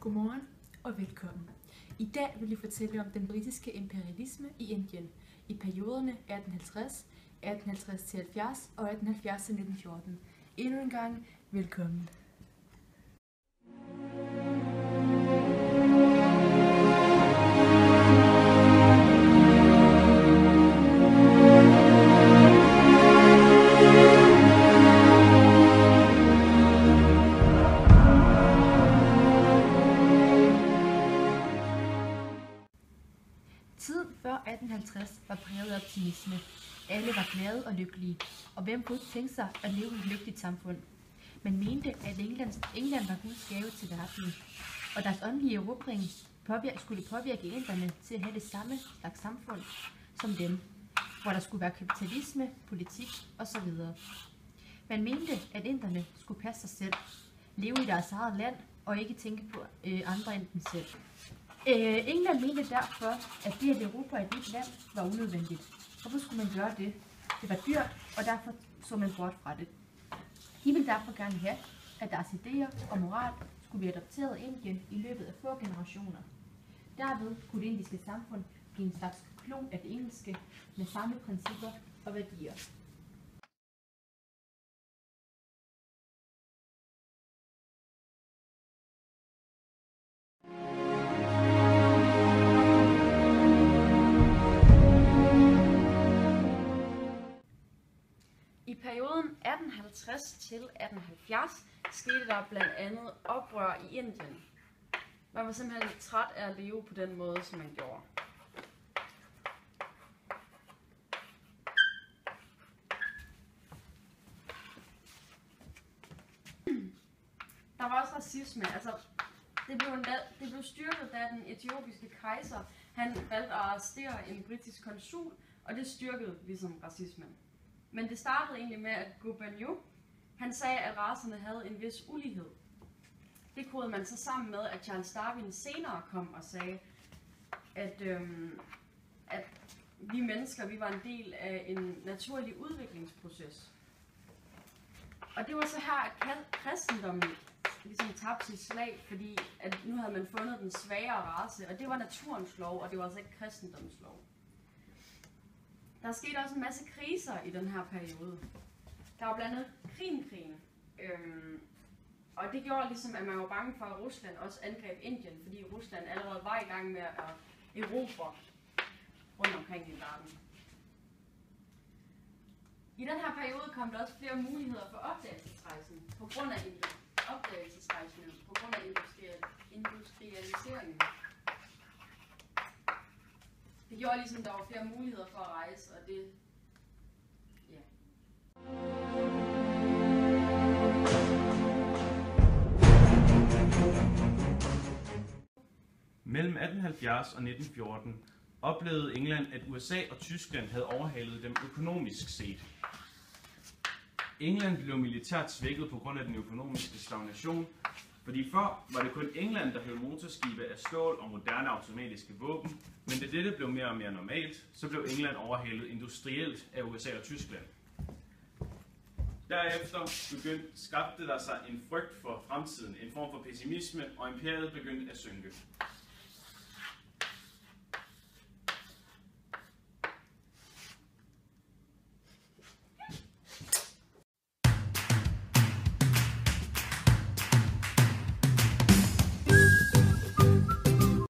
Godmorgen og velkommen. I dag vil jeg fortælle om den britiske imperialisme i Indien i perioderne 1850, 1850-70 og 1870-1914. Endnu en gang velkommen. Tiden før 1850 var præget af optimisme. Alle var glade og lykkelige, og hvem kunne ikke tænke sig at leve i et lykkeligt samfund? Man mente, at England var Guds gave til verden, og deres åndelige erobring skulle påvirke inderne til at have det samme slags samfund som dem, hvor der skulle være kapitalisme, politik osv. Man mente, at inderne skulle passe sig selv, leve i deres eget land og ikke tænke på andre end dem selv. England mente derfor, at det at erobre et nyt land var unødvendigt. Hvorfor skulle man gøre det? Det var dyrt, og derfor så man bort fra det. De ville derfor gerne have, at deres idéer og moral skulle blive adopteret i Indien i løbet af få generationer. Derved kunne det indiske samfund blive en slags klon af det engelske med samme principper og værdier. I perioden 1850 til 1870 skete der blandt andet oprør i Indien. Man var simpelthen træt af at leve på den måde, som man gjorde. Der var også racisme. Altså, det blev styrket, da den etiopiske kejser han valgte at arrestere en britisk konsul, og det styrkede ligesom racismen. Men det startede egentlig med, at Gobineau, han sagde, at racerne havde en vis ulighed. Det kodede man så sammen med, at Charles Darwin senere kom og sagde, at vi mennesker, vi var en del af en naturlig udviklingsproces. Og det var så her, at kristendommen ligesom tabte sit slag, fordi at nu havde man fundet den svagere race, og det var naturens lov, og det var altså ikke kristendommens lov. Der skete også en masse kriser i den her periode. Der var blandt andet Krimkrigen, og det gjorde ligesom, at man var bange for, at Rusland også angreb Indien, fordi Rusland allerede var i gang med at erobre rundt omkring i verden. I den her periode kom der også flere muligheder for opdagelsesrejsen, på grund af industrialiseringen. Det gjorde ligesom, at der var flere muligheder for at rejse, og det, ja. Mellem 1870 og 1914 oplevede England, at USA og Tyskland havde overhalet dem økonomisk set. England blev militært svækket på grund af den økonomiske stagnation, fordi før var det kun England, der havde motorskibe af stål og moderne automatiske våben, men da dette blev mere og mere normalt, så blev England industrielt af USA og Tyskland. Derefter skabte der sig en frygt for fremtiden, en form for pessimisme, og imperiet begyndte at synke.